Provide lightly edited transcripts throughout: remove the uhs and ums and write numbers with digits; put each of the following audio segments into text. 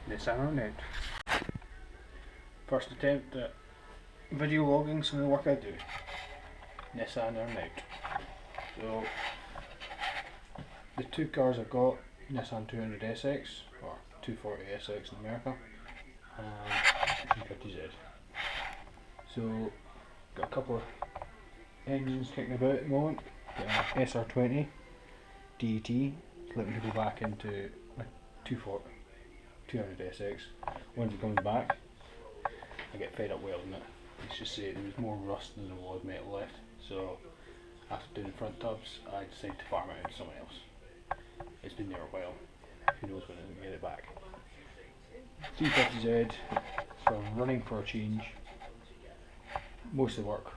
Nissan on it. First attempt at video logging some of the work I do. Nissan are out. So the two cars I've got, Nissan 200SX or 240SX in America and 350Z. So got a couple of engines kicking about at the moment. Got an SR20 DET, looking to go back into my 200SX. Once it comes back, I get fed up welding it. Let's just say there was more rust than there was metal left. So after doing the front tubs, I decided to farm it out to someone else. It's been there a while. Who knows when I can get it back. 350Z, so I'm running for a change. Most of the work,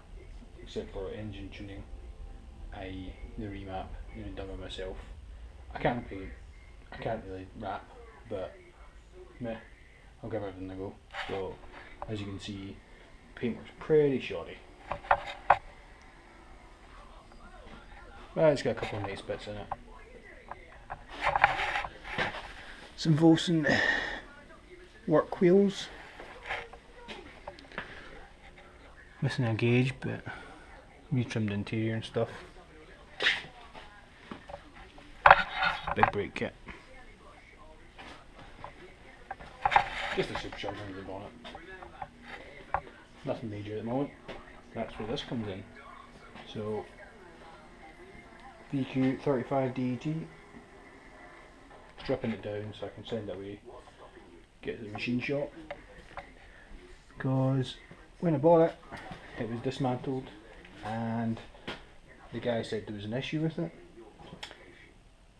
except for engine tuning, i.e. the remap, done by myself. I can't paint, I can't really wrap, but meh, I'll give everything a go. So as you can see, paintwork's pretty shoddy. But it's got a couple of nice bits in it. Some Volson work wheels. Missing a gauge, but retrimmed interior and stuff. Big brake kit. Just a supercharger under the bonnet. Nothing major at the moment. That's where this comes in. So VQ35 DET. Stripping it down so I can send it away, get to the machine shop. Because when I bought it, it was dismantled and the guy said there was an issue with it.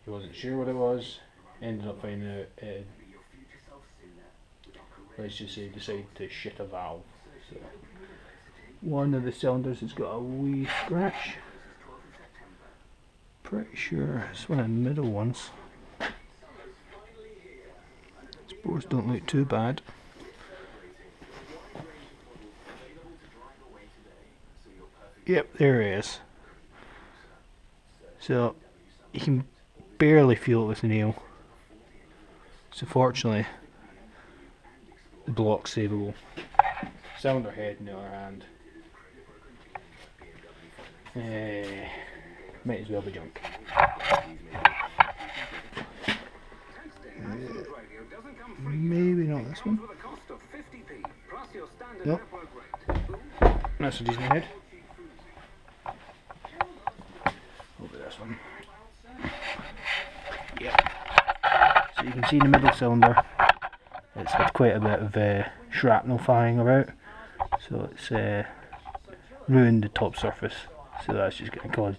He wasn't sure what it was, ended up finding out let's just say decided to shit a valve. So one of the cylinders has got a wee scratch. Pretty sure it's one of the middle ones. Spores don't look too bad. Yep, there it is. So you can barely feel it with the nail. So fortunately the block's savable. Cylinder head in the other hand. Might as well be junk. Maybe not this one. Nope. That's a decent head. Over this one. Yep. So you can see the middle cylinder. It's had quite a bit of shrapnel flying about. So it's ruined the top surface. So that's just going to cause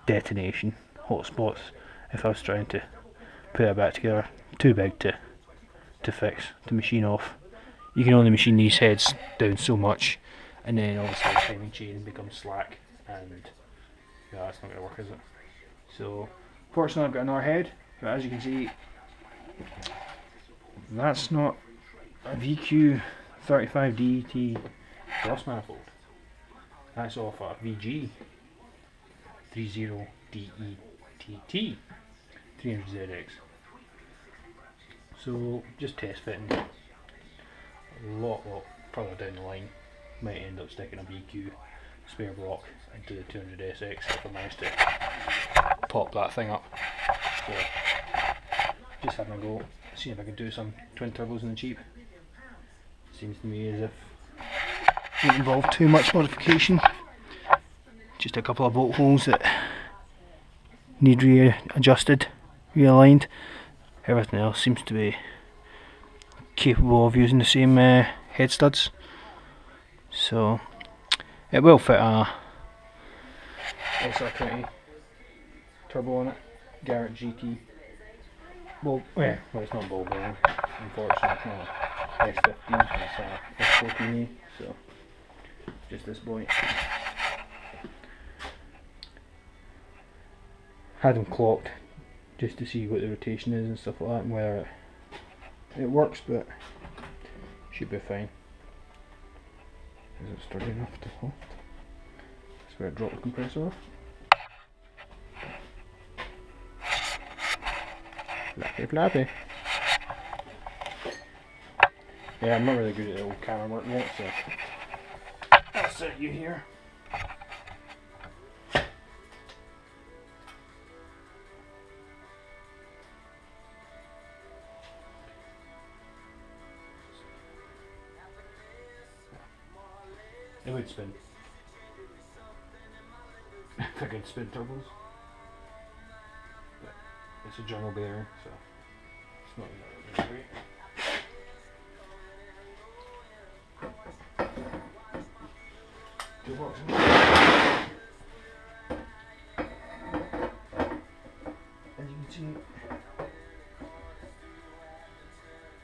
detonation, hot spots if I was trying to put it back together. Too big to fix, to machine off. You can only machine these heads down so much, and then obviously the timing chain becomes slack, and yeah, that's not going to work, is it? So fortunately I've got another head, but as you can see, that's not a VQ35 DET cross manifold. That's off a VG 30 DETT 300ZX. So just test fitting. A lot further down the line, might end up sticking a VQ spare block into the 200SX if I manage to pop that thing up. So just having a go, see if I can do some twin turbos in the cheap. Seems to me as if it won't involve too much modification. Just a couple of bolt holes that need readjusted, realigned. Everything else seems to be capable of using the same head studs. So it will fit a SR20 turbo on it, Garrett GT. Well, it's not ball bearing, unfortunately. It's not S15, it's S14E, so just this boy. Had them clocked just to see what the rotation is and stuff like that, and whether it works, but should be fine. Is it sturdy enough to hold? That's where I drop the compressor off. Flappy flappy. Yeah, I'm not really good at the old camera work yet, so I'll set you here. It would spin. If I could spin turbos. But it's a journal bearing, so it's not really great. Toolbox. As you can see,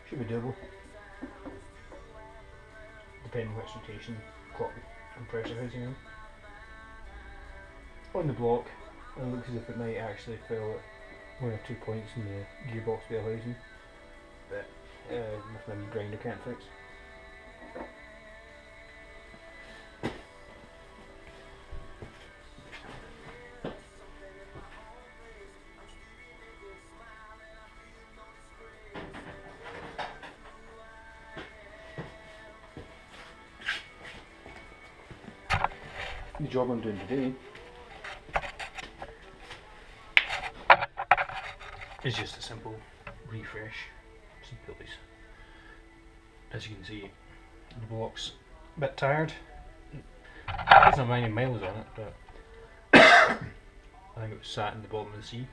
should be doable. Depending on which rotation, clock and pressure housing in. On the block, it looks as if it might actually fail at 1 or 2 points in the gearbox wheel housing, but nothing the grinder can't fix. The job I'm doing today is just a simple refresh, some pulleys. As you can see, the block's a bit tired. There's not many miles on it, but I think it was sat in the bottom of the sea,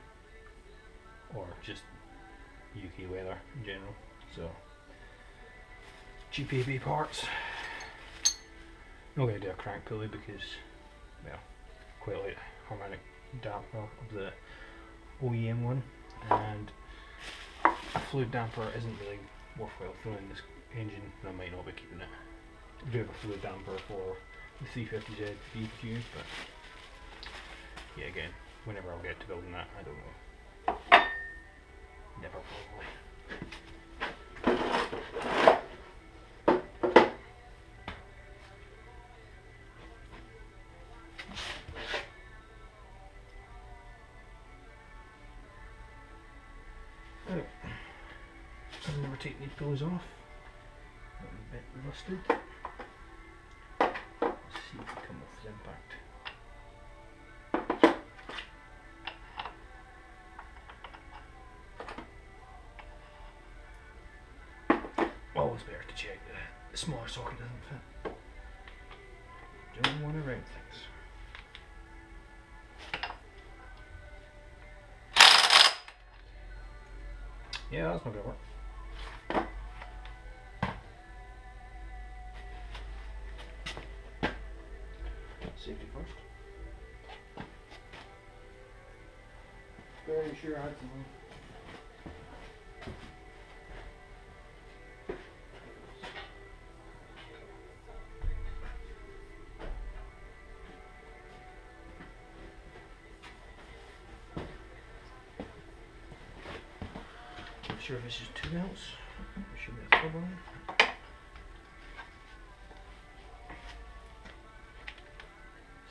or just UK weather in general. So, cheap AB parts. Not going to do a crank pulley because, well, quite like harmonic damper of the OEM one, and a fluid damper isn't really worthwhile filling this engine, and I might not be keeping it. I do have a fluid damper for the 350Z VQ, but yeah, again, whenever I'll get to building that, I don't know. Never probably. I'll never take these pulleys off. They're a bit rusted. Let's see if they come off the impact. Always better to check the smaller socket doesn't fit. Don't want to round things. Yeah, that's not going to work. Safety first. Very sure I had something. Not sure if this is 2 ounce. It should be a 12 on.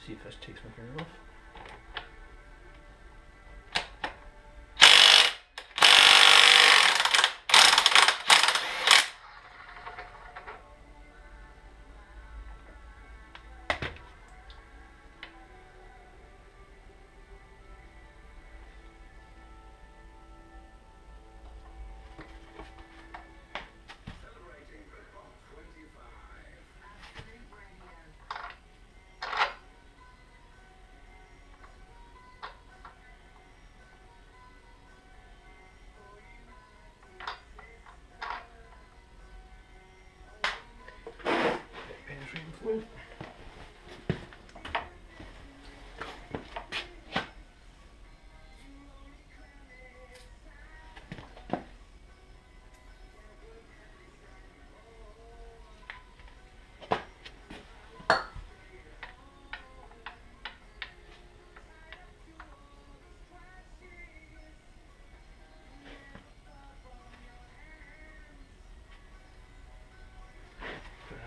See if this takes my finger off. Penetrating fluid.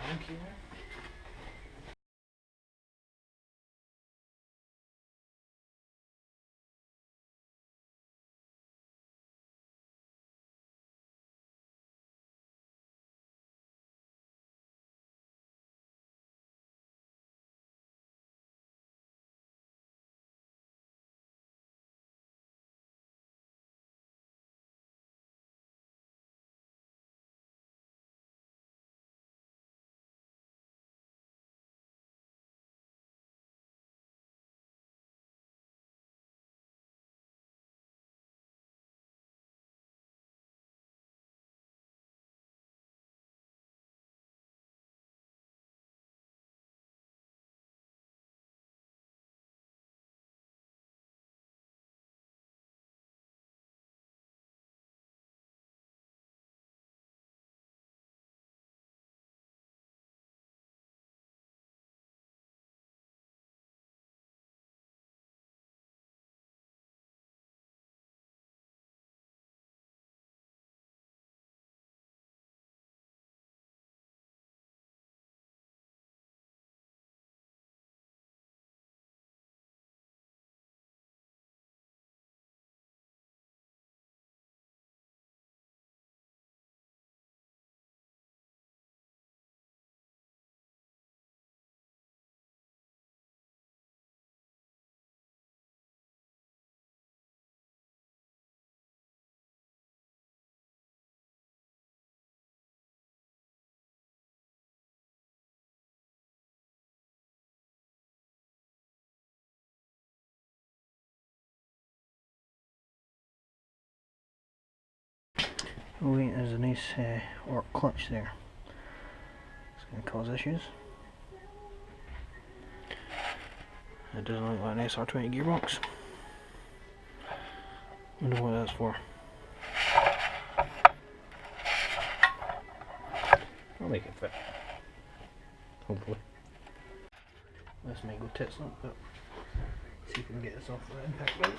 Thank you. Oh wait, there's a nice arc clutch there. It's going to cause issues. It doesn't look like an SR20 gearbox. Wonder what that's for. I'll make it fit. Hopefully. This might go tits up, but see if we can get this off the impact belt.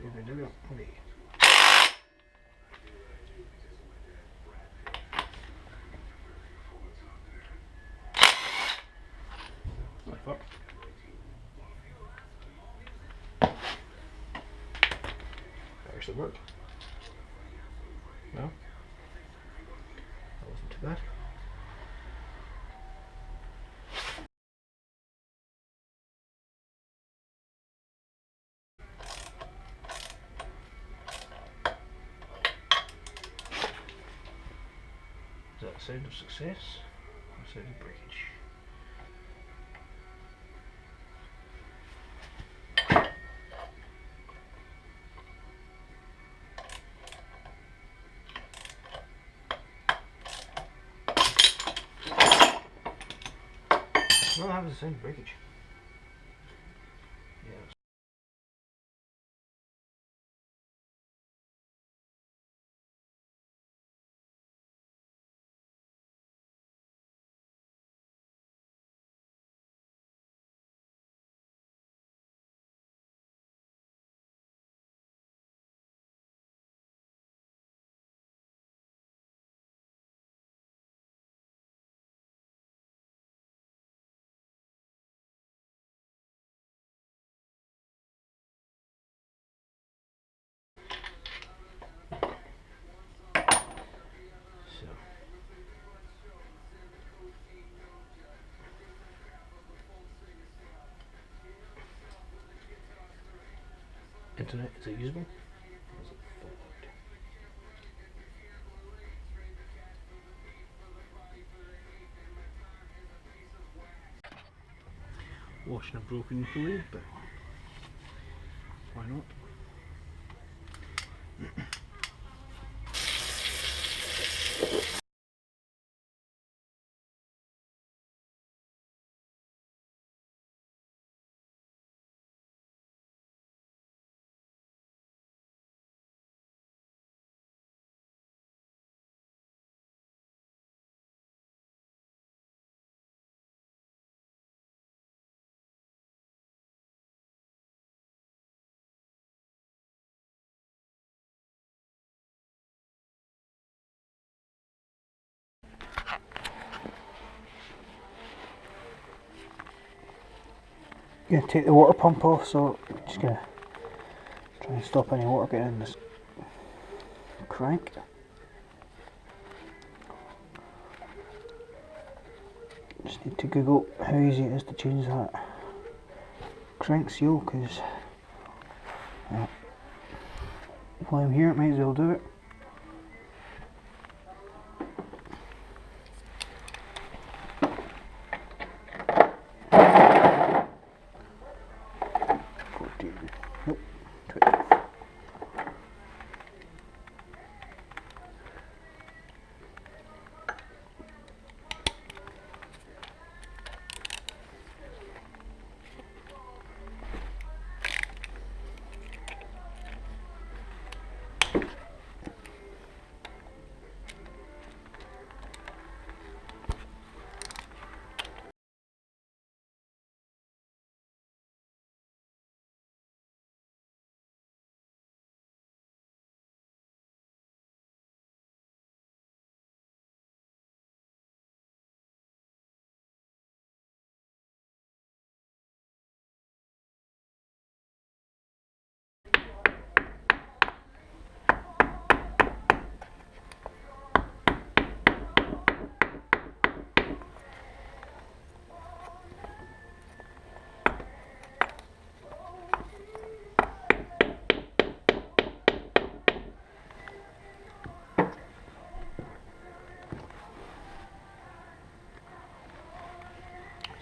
There we go. Okay. Oh fuck. That actually worked. No? That wasn't too bad. Is that the sound of success? Or sound of breakage? No, that was the sound of breakage. Yeah. So. Internet, is it usable? Or is it fogged? Washing a broken blade, but why not? Gonna take the water pump off, so just gonna try and stop any water getting in this crank. Just need to Google how easy it is to change that crank seal, because while I'm here, it might as well do it. Nope, 20.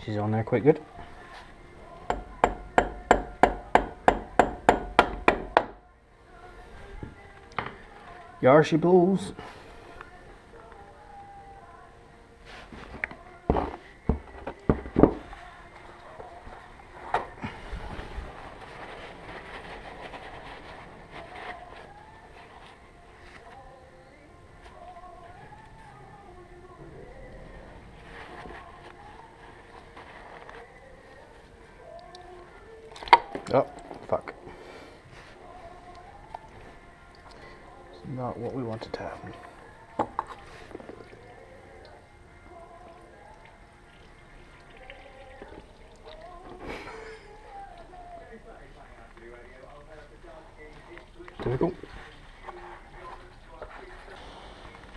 She's on there quite good. Yar she blows. Oh, fuck. It's not what we wanted to happen. There we go.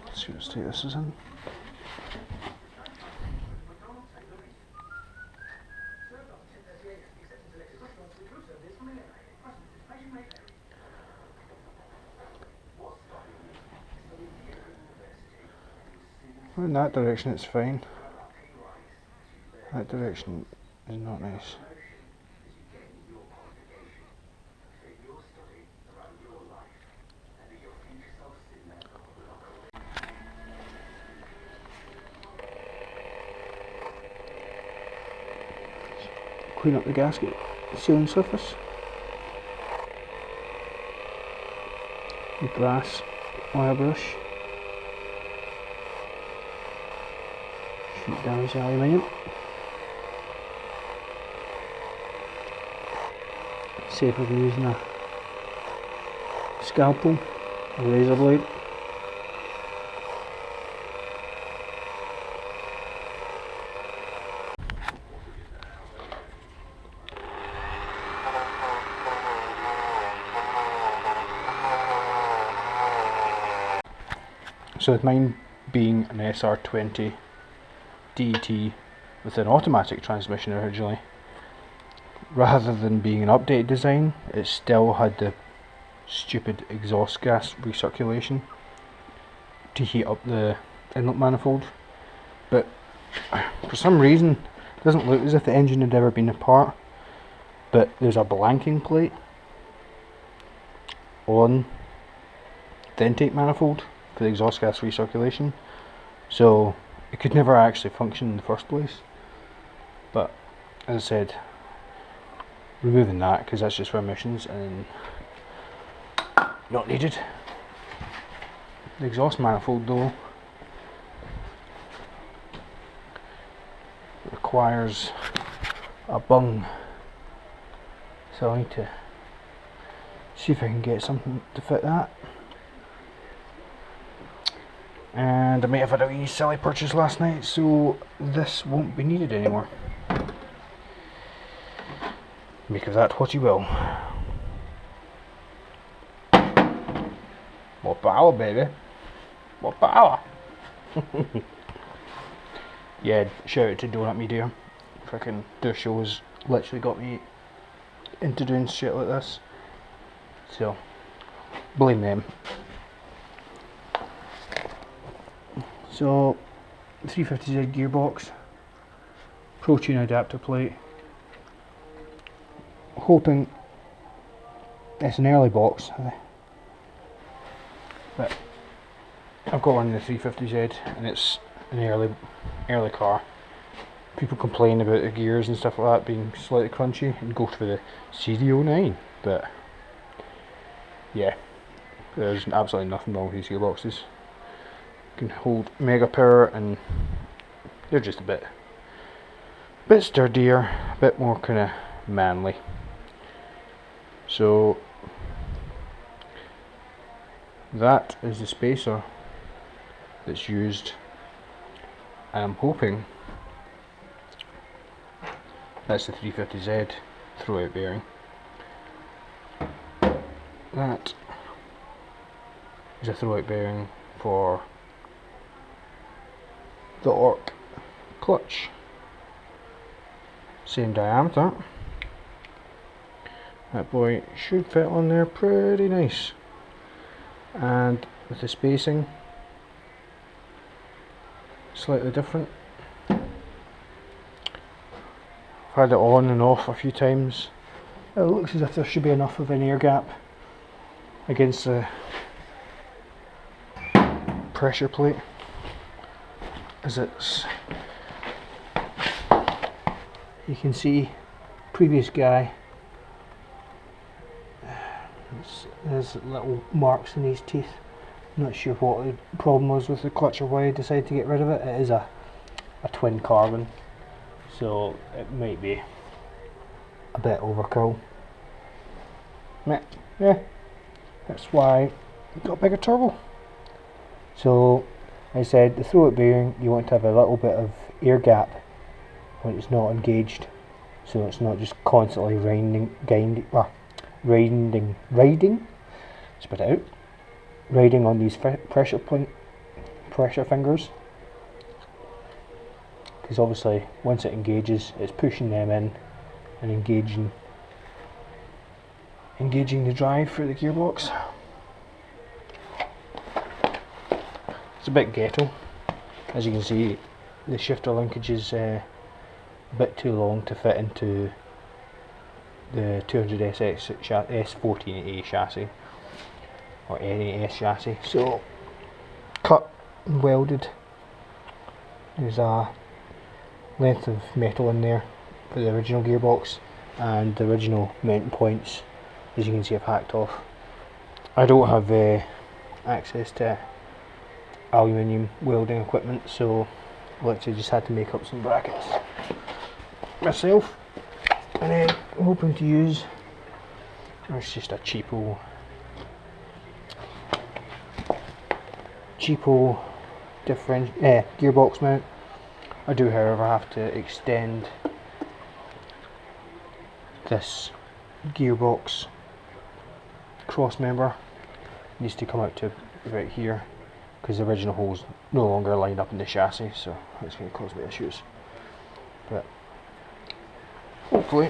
Let's see what state this is in. Well, in that direction it's fine. That direction is not nice. Clean up the gasket sealing surface. The brass wire brush. Shoot down the aluminium. Safer than using a scalpel or razor blade. So with mine being an SR20 DET with an automatic transmission originally, rather than being an updated design, it still had the stupid exhaust gas recirculation to heat up the inlet manifold. But for some reason it doesn't look as if the engine had ever been apart, but there's a blanking plate on the intake manifold for the exhaust gas recirculation, so it could never actually function in the first place. But as I said, removing that because that's just for emissions and not needed. The exhaust manifold though requires a bung, so I need to see if I can get something to fit that. And I may have had a wee silly purchase last night, so this won't be needed anymore. Make of that what you will. More power, baby. More power. Yeah, shout out to Donut Media. Frickin' their shows literally got me into doing shit like this. So, blame them. So, 350Z gearbox, Pro-Tune adapter plate. Hoping it's an early box, but I've got one in the 350Z and it's an early car. People complain about the gears and stuff like that being slightly crunchy and go for the CD09, but yeah, there's absolutely nothing wrong with these gearboxes. Can hold mega power and they're just a bit sturdier, a bit more kind of manly. So that is the spacer that's used. I'm hoping that's the 350Z throwout bearing. That is a throwout bearing for the Orc clutch. Same diameter. That boy should fit on there pretty nice. And with the spacing slightly different. I've had it on and off a few times. It looks as if there should be enough of an air gap against the pressure plate, as it's, you can see, previous guy, there's little marks in his teeth. Not sure what the problem was with the clutch or why I decided to get rid of it. It is a twin carbon, so it might be a bit overkill. Yeah, that's why I got a bigger turbo. So I said the throw-out bearing, you want to have a little bit of air gap when it's not engaged, so it's not just constantly riding on these pressure fingers, because obviously once it engages, it's pushing them in and engaging the drive for the gearbox. It's a bit ghetto. As you can see, the shifter linkage is a bit too long to fit into the 200SX S14A chassis or any S chassis, so cut and welded. There's a length of metal in there for the original gearbox, and the original mounting points, as you can see, I've hacked off. I don't have access to aluminium welding equipment, so I literally just had to make up some brackets myself, and then I'm hoping to use, it's just a cheapo different gearbox mount. I do, however, have to extend this gearbox cross member. It needs to come out to right here, because the original holes no longer line up in the chassis, so it's going to cause me issues. But hopefully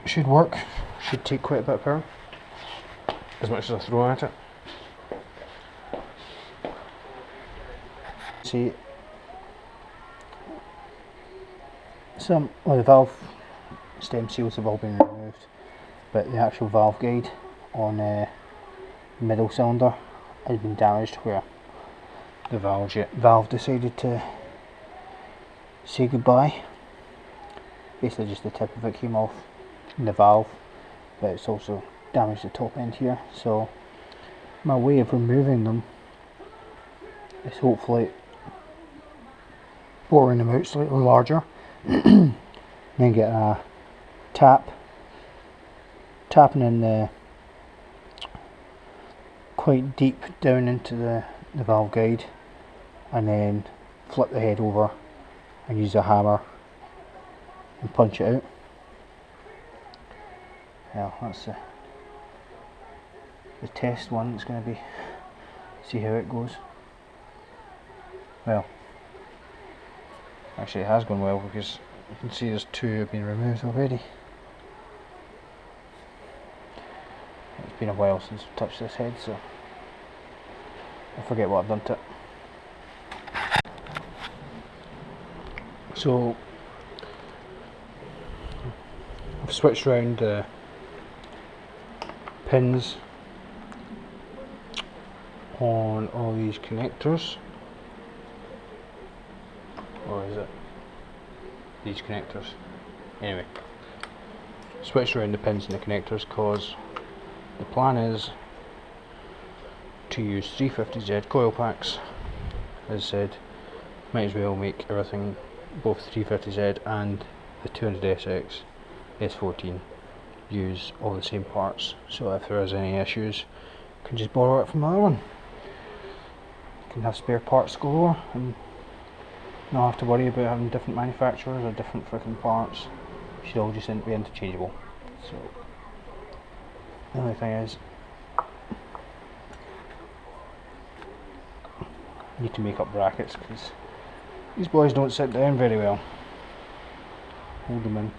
it should work. Should take quite a bit of power, as much as I throw at it. See, some of the valve stem seals have all been removed, but the actual valve guide on the middle cylinder has been damaged, where the valve decided to say goodbye. Basically just the tip of it came off in the valve, but it's also damaged the top end here. So my way of removing them is hopefully boring them out slightly larger, then get a tapping in the quite deep down into the valve guide, and then flip the head over and use a hammer and punch it out. Well, that's the test one. It's going to be, see how it goes. Well, actually it has gone well, because you can see there's two have been removed already. It's been a while since I've touched this head, so I forget what I've done to it. So I've switched around the pins on all these connectors, or is it these connectors? Anyway, switched around the pins and the connectors because the plan is to use 350Z coil packs. As I said, might as well make everything, both 350Z and the 200SX S14, use all the same parts, so if there is any issues, you can just borrow it from the other one. You can have spare parts galore and not have to worry about having different manufacturers or different freaking parts. It should all just be interchangeable. So the only thing is, I need to make up brackets because these boys don't sit down very well. Hold them in.